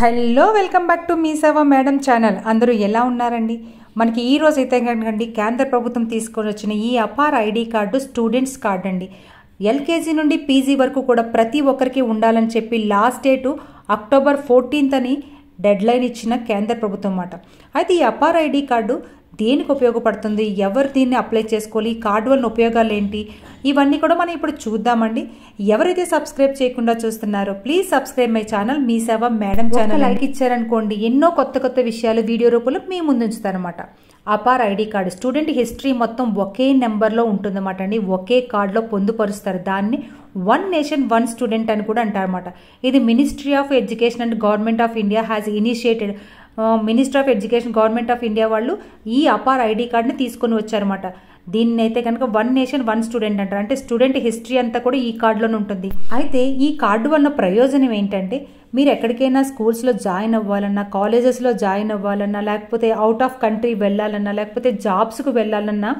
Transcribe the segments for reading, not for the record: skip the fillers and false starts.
Hello welcome back to me సేవ madam channel. అందరూ ఎలా ఉన్నారండి? మనకి ఈ రోజు అయితే కనుకండి కేంద్ర ప్రభుత్వం తీసుకొని వచ్చిన ఈ APAAR ID card students card అండి. ఎల్కేజీ నుండి పీజీ వరకు కూడా ప్రతి ఒక్కరికి ఉండాలని చెప్పి లాస్ట్ డేటు అక్టోబర్ 14th అని డెడ్లైన్ ఇచ్చిన కేంద్ర ప్రభుత్వం మాట. అయితే ఈ అపార్ ఐడి కార్డు దేనికి ఉపయోగపడుతుంది, ఎవరు దీన్ని అప్లై చేసుకోవాలి, ఈ కార్డు వల్ల ఉపయోగాలు ఏంటి, ఇవన్నీ కూడా మనం ఇప్పుడు చూద్దామండి. ఎవరైతే సబ్స్క్రైబ్ చేయకుండా చూస్తున్నారో ప్లీజ్ సబ్స్క్రైబ్ మై ఛానల్ మీ సేవ మేడం ఛానల్. లైక్ ఇచ్చారనుకోండి ఎన్నో కొత్త విషయాలు వీడియో రూపంలో మీ ముందు ఉంచుతారనమాట. APAAR ID card student history మొత్తం ఒకే నెంబర్లో ఉంటుందన్నమాట అండి. ఒకే కార్డులో పొందుపరుస్తారు. దాన్ని వన్ నేషన్ వన్ స్టూడెంట్ అని కూడా అంటారన్నమాట. ఇది ministry of education and government of India has initiated. Minister of education government of India వాళ్ళు ఈ అపార్ ఐడి కార్డుని తీసుకొని వచ్చారన్నమాట. దీన్ని అయితే కనుక వన్ నేషన్ వన్ స్టూడెంట్ అంటారు. అంటే స్టూడెంట్ హిస్టరీ అంతా కూడా ఈ కార్డులోనే ఉంటుంది. అయితే ఈ కార్డు వల్ల ప్రయోజనం ఏంటంటే మీరు ఎక్కడికైనా స్కూల్స్లో జాయిన్ అవ్వాలన్నా, కాలేజెస్లో జాయిన్ అవ్వాలన్నా, లేకపోతే అవుట్ ఆఫ్ కంట్రీ వెళ్ళాలన్నా, లేకపోతే జాబ్స్కు వెళ్ళాలన్నా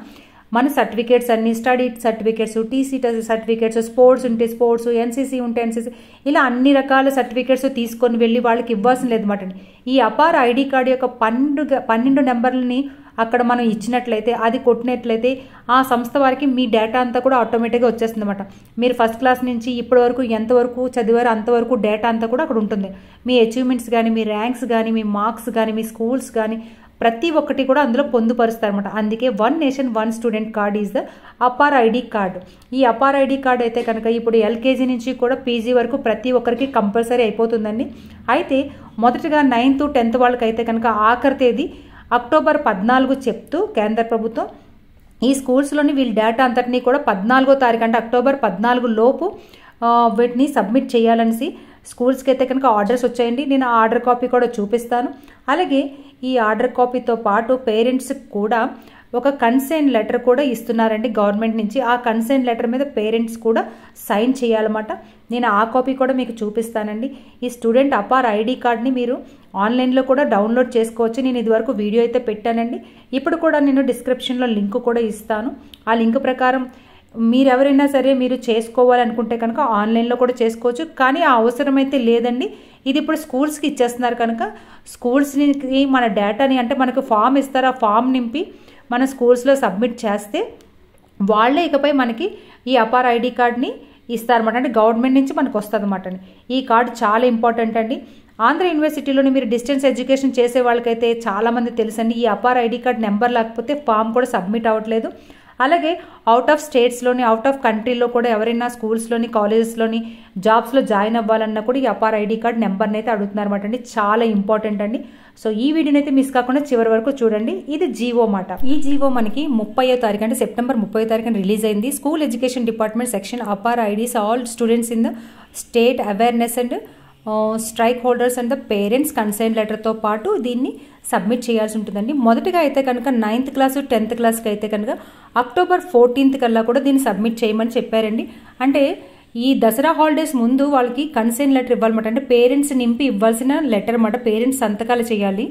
మన సర్టిఫికేట్స్ అన్ని, study certificates, TC certificates, sports ఉంటే స్పోర్ట్స్, ఎన్సీసీ ఉంటే ఎన్సీసీ, ఇలా అన్ని రకాల సర్టిఫికేట్స్ తీసుకొని వెళ్ళి వాళ్ళకి ఇవ్వాల్సిన లేదన్నమాట. ఈ అపార్ ఐడి కార్డు యొక్క 12 నెంబర్లని అక్కడ మనం ఇచ్చినట్లయితే, అది కొట్టినట్లయితే ఆ సంస్థ వారికి మీ డేటా అంతా కూడా ఆటోమేటిక్గా వచ్చేస్తుంది అనమాట. మీరు ఫస్ట్ క్లాస్ నుంచి ఇప్పటి వరకు ఎంతవరకు చదివారో అంతవరకు డేటా అంతా కూడా అక్కడ ఉంటుంది. మీ అచీవ్మెంట్స్ కానీ, మీ ర్యాంక్స్ కానీ, మీ మార్క్స్ కానీ, మీ స్కూల్స్ కానీ ప్రతి ఒక్కటి కూడా అందులో పొందుపరుస్తారనమాట. అందుకే one nation one student card is the APAAR ID card. ఈ అపార్ ఐడి కార్డు అయితే కనుక ఇప్పుడు ఎల్కేజీ నుంచి కూడా పీజీ వరకు ప్రతి ఒక్కరికి కంపల్సరీ అయిపోతుందండి. అయితే మొదటగా 9th 10th వాళ్ళకైతే కనుక ఆఖరి తేదీ అక్టోబర్ 14 చెప్తూ కేంద్ర ప్రభుత్వం ఈ స్కూల్స్లోని వీళ్ళ డేటా అంతటినీ కూడా 14వ తారీఖు అంటే అక్టోబర్ 14 లోపు వీటిని సబ్మిట్ చేయాలనేసి స్కూల్స్కి అయితే కనుక ఆర్డర్స్ వచ్చాయండి. నేను ఆ ఆర్డర్ కాపీ కూడా చూపిస్తాను. అలాగే ఈ ఆర్డర్ కాపీతో పాటు పేరెంట్స్కి కూడా ఒక కన్సెంట్ లెటర్ కూడా ఇస్తున్నారండి గవర్నమెంట్ నుంచి. ఆ కన్సెంట్ లెటర్ మీద పేరెంట్స్ కూడా సైన్ చేయాలన్నమాట. నేను ఆ కాపీ కూడా మీకు చూపిస్తానండి. ఈ స్టూడెంట్ అపార్ ఐడి కార్డ్ని మీరు ఆన్లైన్లో కూడా డౌన్లోడ్ చేసుకోవచ్చు. నేను ఇదివరకు వీడియో అయితే పెట్టానండి. ఇప్పుడు కూడా నేను డిస్క్రిప్షన్లో లింక్ కూడా ఇస్తాను. ఆ లింక్ ప్రకారం మీరెవరైనా సరే మీరు చేసుకోవాలనుకుంటే కనుక ఆన్లైన్లో కూడా చేసుకోవచ్చు. కానీ ఆ అవసరం అయితే లేదండి. ఇది ఇప్పుడు స్కూల్స్కి ఇచ్చేస్తున్నారు కనుక స్కూల్స్కి మన డేటాని అంటే మనకు ఫామ్ ఇస్తారు. ఆ ఫామ్ నింపి మన స్కూల్స్లో సబ్మిట్ చేస్తే వాళ్ళే ఇకపై మనకి ఈ అపార్ ఐడి కార్డ్ని ఇస్తారన్నమాట. అంటే గవర్నమెంట్ నుంచి మనకు వస్తుంది అన్నమాట. ఈ కార్డు చాలా ఇంపార్టెంట్ అండి. ఆంధ్ర యూనివర్సిటీలోని మీరు డిస్టెన్స్ ఎడ్యుకేషన్ చేసే వాళ్ళకైతే చాలామంది తెలుసండి. ఈ అపార్ ఐడి కార్డ్ నెంబర్ లేకపోతే ఫామ్ కూడా సబ్మిట్ అవ్వట్లేదు. అలాగే అవుట్ ఆఫ్ స్టేట్స్లోని, అవుట్ ఆఫ్ కంట్రీలో కూడా ఎవరైనా స్కూల్స్లోని, కాలేజెస్లోని, జాబ్స్లో జాయిన్ అవ్వాలన్నా కూడా ఈ అపార్ ఐడి కార్డ్ నెంబర్ని అయితే అడుగుతున్నారు అనమాట అండి. చాలా ఇంపార్టెంట్ అండి. సో ఈ వీడియోని అయితే మిస్ కాకుండా చివరి వరకు చూడండి. ఇది జీవో మాట. ఈ జీవో మనకి 30వ తారీఖు అంటే సెప్టెంబర్ 30వ తారీఖున రిలీజ్ అయింది. School education department section APAAR IDs all students in the state awareness and strike holders and the parents consent లెటర్తో పాటు దీన్ని సబ్మిట్ చేయాల్సి ఉంటుందండి. మొదటిగా అయితే కనుక 9th క్లాసు 10th క్లాస్కి అయితే కనుక అక్టోబర్ 14th కల్లా కూడా దీన్ని సబ్మిట్ చేయమని చెప్పారండి. అంటే ఈ దసరా హాలిడేస్ ముందు వాళ్ళకి కన్సెంట్ లెటర్ ఇవ్వాలన్నమాట. అంటే పేరెంట్స్ నింపి ఇవ్వాల్సిన లెటర్ అన్నమాట. పేరెంట్స్ సంతకాలు చేయాలి.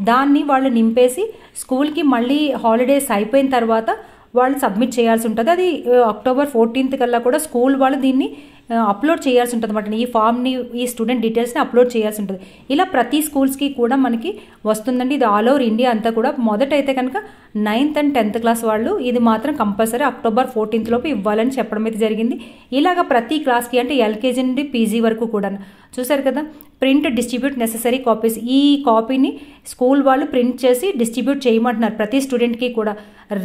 దాన్ని వాళ్ళు నింపేసి స్కూల్కి మళ్ళీ హాలిడేస్ అయిపోయిన తర్వాత వాళ్ళు సబ్మిట్ చేయాల్సి ఉంటుంది. అది అక్టోబర్ 14th కల్లా కూడా స్కూల్ వాళ్ళు దీన్ని అప్లోడ్ చేయాల్సి ఉంటుంది అన్నమాట. ఈ ఫామ్ని, ఈ స్టూడెంట్ డీటెయిల్స్ని అప్లోడ్ చేయాల్సి ఉంటుంది. ఇలా ప్రతి స్కూల్స్కి కూడా మనకి వస్తుందండి. ఇది ఆల్ ఓవర్ ఇండియా అంతా కూడా. మొదట అయితే కనుక 9th and 10th క్లాస్ వాళ్ళు ఇది మాత్రం కంపల్సరీ అక్టోబర్ 14th లోపు ఇవ్వాలని చెప్పడం అయితే జరిగింది. ఇలాగ ప్రతి క్లాస్కి అంటే ఎల్కేజీ నుండి పీజీ వరకు కూడా చూసారు కదా. ప్రింట్ డిస్ట్రిబ్యూట్ నెససరీ కాపీస్, ఈ కాపీని స్కూల్ వాళ్ళు ప్రింట్ చేసి డిస్ట్రిబ్యూట్ చేయమంటున్నారు ప్రతి స్టూడెంట్కి కూడా.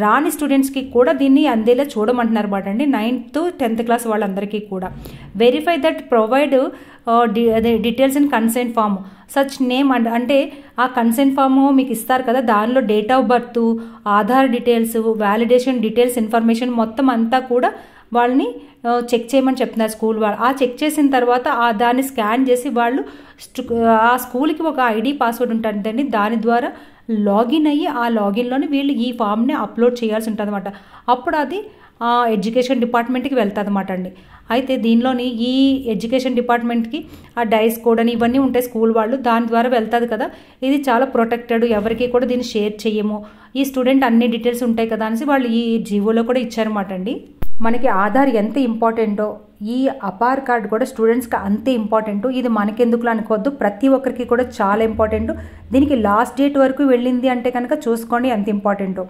రాని స్టూడెంట్స్కి కూడా దీన్ని అందేలా చూడమంటున్నారు అన్నమాట అండి. 9th 10th క్లాస్ వాళ్ళందరికీ కూడా. Verify that provide details in consent form such name అంటే ఆ కన్సెంట్ ఫామ్ మీకు ఇస్తారు కదా, దానిలో date of birth, Aadhaar details, validation details, information మొత్తం అంతా కూడా వాళ్ళని చెక్ చేయమని చెప్తున్నారు స్కూల్ వాళ్ళు. ఆ చెక్ చేసిన తర్వాత దాన్ని స్కాన్ చేసి వాళ్ళు ఆ స్కూల్కి ఒక ఐడి పాస్వర్డ్ ఉంటుందండి. దాని ద్వారా లాగిన్ అయ్యి ఆ లాగిన్లోని వీళ్ళు ఈ ఫామ్ని అప్లోడ్ చేయాల్సి ఉంటుంది అనమాట. అప్పుడు అది ఎడ్యుకేషన్ డిపార్ట్మెంట్కి వెళ్తుంది అన్నమాట అండి. అయితే దీనిలోని ఈ ఎడ్యుకేషన్ డిపార్ట్మెంట్కి ఆ డైస్ కోడ్ అని ఇవన్నీ ఉంటాయి స్కూల్ వాళ్ళు, దాని ద్వారా వెళ్తుంది కదా. ఇది చాలా ప్రొటెక్టెడ్, ఎవరికి కూడా దీన్ని షేర్ చేయము. ఈ స్టూడెంట్ అన్ని డీటెయిల్స్ ఉంటాయి కదా అనేసి వాళ్ళు ఈ జీవోలో కూడా ఇచ్చారన్నమాట అండి. మనకి ఆధార్ ఎంత ఇంపార్టెంటో ఈ అపార్ కార్డ్ కూడా స్టూడెంట్స్కి అంతే ఇంపార్టెంట్. ఇది మనకెందుకు అనుకోవద్దు, ప్రతి ఒక్కరికి కూడా చాలా ఇంపార్టెంట్. దీనికి లాస్ట్ డేట్ వరకు వెళ్ళింది అంటే కనుక చూసుకోండి ఎంత ఇంపార్టెంటో.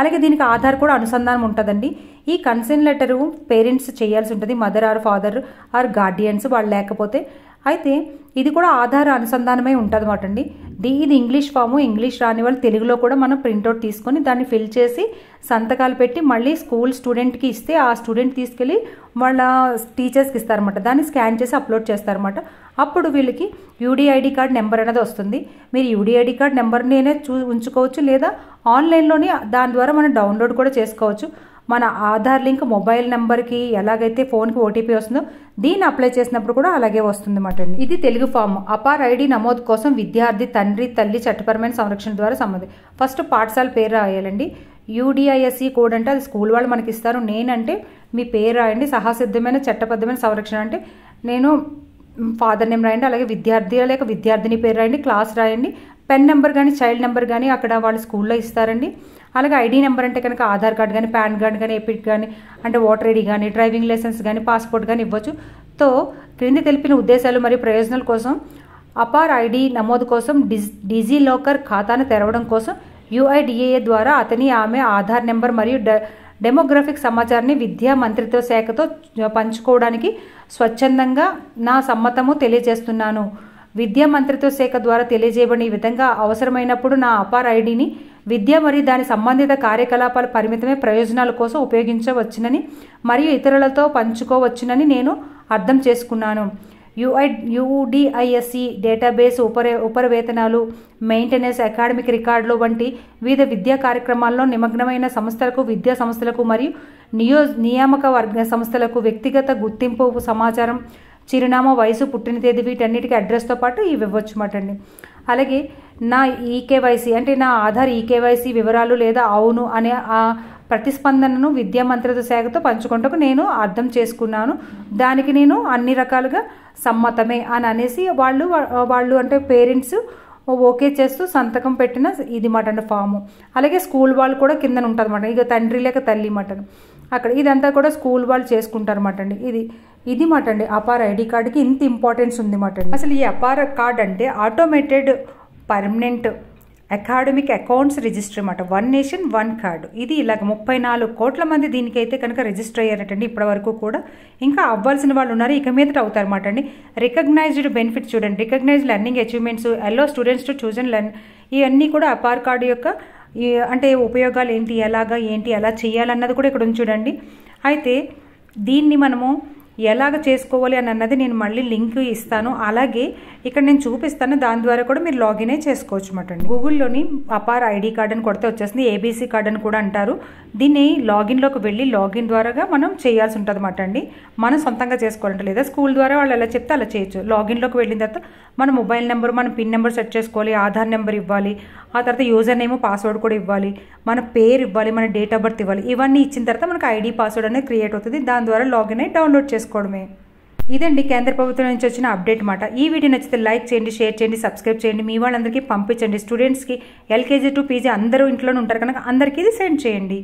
అలాగే దీనికి ఆధార్ కూడా అనుసంధానం ఉంటుందండి. ఈ కన్సెంట్ లెటరు పేరెంట్స్ చేయాల్సి ఉంటుంది, mother or father or guardians వాళ్ళు లేకపోతే. అయితే ఇది కూడా ఆధార్ అనుసంధానమై ఉంటుంది అన్నమాట అండి. ఇది ఇంగ్లీష్ ఫాము, ఇంగ్లీష్ రాని వాళ్ళు తెలుగులో కూడా మనం ప్రింట్అవుట్ తీసుకొని దాన్ని ఫిల్ చేసి సంతకాలు పెట్టి మళ్ళీ స్కూల్ స్టూడెంట్కి ఇస్తే ఆ స్టూడెంట్ తీసుకెళ్ళి వాళ్ళ టీచర్స్కి ఇస్తారన్నమాట. దాన్ని స్కాన్ చేసి అప్లోడ్ చేస్తారన్నమాట. అప్పుడు వీళ్ళకి యూడిఐడి కార్డ్ నెంబర్ అనేది వస్తుంది. మీరు యూడిఐడి కార్డ్ నెంబర్ని ఉంచుకోవచ్చు, లేదా ఆన్లైన్లోనే దాని ద్వారా మనం డౌన్లోడ్ కూడా చేసుకోవచ్చు. మన ఆధార్ లింక్ మొబైల్ నెంబర్కి ఎలాగైతే ఫోన్కి ఓటీపీ వస్తుందో దీన్ని అప్లై చేసినప్పుడు కూడా అలాగే వస్తుంది అన్నమాట అండి. ఇది తెలుగు ఫామ్. అపార్ ఐడి నమోదు కోసం విద్యార్థి తండ్రి తల్లి చట్టపరమైన సంరక్షణ ద్వారా సంబంధం. ఫస్ట్ పాఠశాల పేరు రాయాలండి. యూడిఐఎస్ఈ కోడ్ అంటే అది స్కూల్ వాళ్ళు మనకి ఇస్తారు. నేనంటే మీ పేరు రాయండి. సహసిద్ధమైన చట్టబద్ధమైన సంరక్షణ అంటే నేను ఫాదర్ నేమ్ రాయండి. అలాగే విద్యార్థి లేక విద్యార్థిని పేరు రాయండి. క్లాస్ రాయండి. పెన్ నెంబర్ కానీ చైల్డ్ నెంబర్ కానీ అక్కడ వాళ్ళు స్కూల్లో ఇస్తారండి. అలాగే ఐడి నెంబర్ అంటే కనుక ఆధార్ కార్డ్ కానీ పాన్ కార్డ్ కానీ ఎపిక్ కానీ అంటే ఓటర్ ఐడి కానీ డ్రైవింగ్ లైసెన్స్ కానీ పాస్పోర్ట్ కానీ ఇవ్వచ్చు. తో క్రింది తెలిపిన ఉద్దేశాలు మరియు ప్రయోజనాల కోసం అపార్ ఐడి నమోదు కోసం డిజిలాకర్ ఖాతాను తెరవడం కోసం యుఐడిఏఏ ద్వారా అతని ఆమె ఆధార్ నెంబర్ మరియు డెమోగ్రఫిక్ సమాచారాన్ని విద్యా మంత్రిత్వ శాఖతో పంచుకోవడానికి స్వచ్ఛందంగా నా సమ్మతము తెలియజేస్తున్నాను. విద్యా మంత్రిత్వ శాఖ ద్వారా తెలియజేయబడిన ఈ విధంగా అవసరమైనప్పుడు నా అపార్ ఐడిని విద్య మరియు దాని సంబంధిత కార్యకలాపాల పరిమితమే ప్రయోజనాల కోసం ఉపయోగించవచ్చునని మరియు ఇతరులతో పంచుకోవచ్చునని నేను అర్థం చేసుకున్నాను. యూడిఐఎస్ఈ డేటాబేస్ ఉపవేతనాలు మెయింటెనెన్స్ అకాడమిక్ రికార్డులు వంటి వివిధ విద్యా కార్యక్రమాల్లో నిమగ్నమైన సంస్థలకు విద్యా సంస్థలకు మరియు నియామక వర్గ సంస్థలకు వ్యక్తిగత గుర్తింపు సమాచారం చిరునామా వయసు పుట్టిన తేదీ వీటన్నిటికీ అడ్రస్తో పాటు ఇవి ఇవ్వచ్చు అన్నమాట అండి. అలాగే నా ఈకేవైసీ అంటే నా ఆధార్ ఈకేవైసీ వివరాలు లేదా అవును అనే ఆ ప్రతిస్పందనను విద్యా మంత్రిత్వ శాఖతో పంచుకుంటూ నేను అర్థం చేసుకున్నాను. దానికి నేను అన్ని రకాలుగా సమ్మతమే అని అనేసి వాళ్ళు అంటే పేరెంట్స్ ఓకే చేస్తూ సంతకం పెట్టిన ఇది మాట అండి ఫాము. అలాగే స్కూల్ వాళ్ళు కూడా కిందన ఉంటుంది అన్నమాట. ఇక తండ్రి లేక తల్లి మటను అక్కడ ఇదంతా కూడా స్కూల్ వాళ్ళు చేసుకుంటారు అన్నమాట అండి. ఇది మాట అండి అపార్ ఐడి కార్డుకి ఇంత ఇంపార్టెన్స్ ఉంది మాట అండి. అసలు ఈ అపార్ కార్డ్ అంటే automated permanent academic accounts register అన్నమాట. One nation one card. ఇది ఇలాగ 34 కోట్ల మంది దీనికైతే కనుక రిజిస్టర్ అయ్యారటండి ఇప్పటి వరకు కూడా. ఇంకా అవ్వాల్సిన వాళ్ళు ఉన్నారు, ఇక మీదట అవుతారు అన్నమాట అండి. రికగ్నైజ్డ్ బెనిఫిట్స్ చూడండి, recognized learning achievements, allow students to choose and learn, ఇవన్నీ కూడా అపార్ కార్డు యొక్క అంటే ఉపయోగాలు ఏంటి, ఎలా చేయాలన్నది కూడా ఇక్కడ ఉంది చూడండి. అయితే దీన్ని మనము ఎలాగ చేసుకోవాలి అని అన్నది నేను మళ్ళీ లింక్ ఇస్తాను. అలాగే ఇక్కడ నేను చూపిస్తాను, దాని ద్వారా కూడా మీరు లాగిన్ అయి చేసుకోవచ్చు అన్నమాట అండి. గూగుల్లోని అపార్ ఐడి కార్డ్ అని కొడితే వచ్చేస్తుంది. ఏబీసీ కార్డ్ అని కూడా అంటారు. దీన్ని లాగిన్లోకి వెళ్ళి లాగిన్ ద్వారాగా మనం చేయాల్సి ఉంటుంది అన్నమాట అండి. మనం సొంతంగా చేసుకోవాలంటే లేదా స్కూల్ ద్వారా వాళ్ళు ఎలా చెప్తే అలా చేయొచ్చు. లాగిన్లోకి వెళ్ళిన తర్వాత మన మొబైల్ నెంబర్ మన పిన్ నెంబర్ సెట్ చేసుకోవాలి, ఆధార్ నెంబర్ ఇవ్వాలి, ఆ తర్వాత యూజర్ నేమ్ పాస్వర్డ్ కూడా ఇవ్వాలి, మన పేరు ఇవ్వాలి, మన డేట్ ఆఫ్ బర్త్ ఇవ్వాలి. ఇవన్నీ ఇచ్చిన తర్వాత మనకు ఐడి పాస్వర్డ్ అనేది క్రియేట్ అవుతుంది. దాని ద్వారా లాగిన్ అయ్యి డౌన్లోడ్ చేసుకోవడమే. ఇదండి కేంద్ర ప్రభుత్వం నుంచి వచ్చిన అప్డేట్ మాట. ఈ వీడియో నచ్చితే లైక్ చేయండి, షేర్ చేయండి, సబ్స్క్రైబ్ చేయండి, మీ వాళ్ళందరికీ పంపించండి. స్టూడెంట్స్కి ఎల్కేజీ టు పీజీ అందరూ ఇంట్లోనే ఉంటారు కనుక అందరికీ ఇది సెండ్ చేయండి.